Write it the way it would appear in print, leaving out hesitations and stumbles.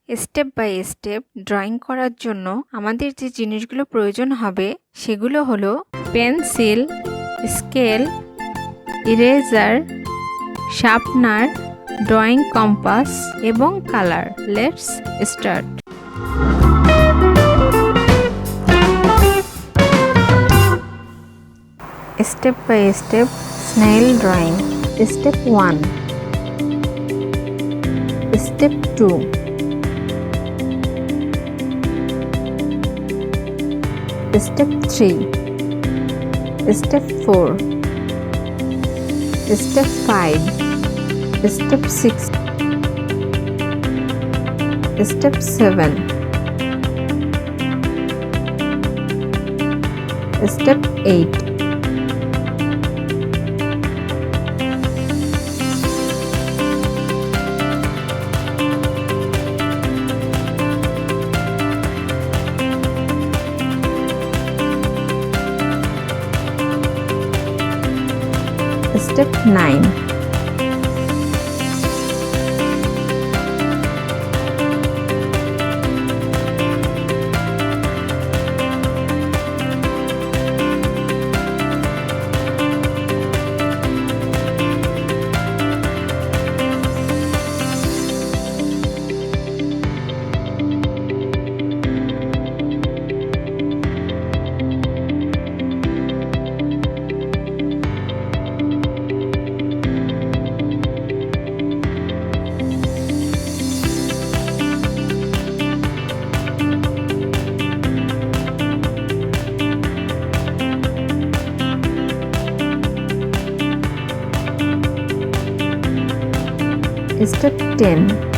Step by step drawing করার জন্য আমাদের যে জিনিসগুলো প্রয়োজন হবে সেগুলো হলো pencil, scale, eraser, sharpener, drawing compass এবং colour. Let's start. Step by step snail drawing. Step 1. Step 2. Step 3. Step 4. Step 5. Step 6. Step 7. Step 8. Step 9. Step 10.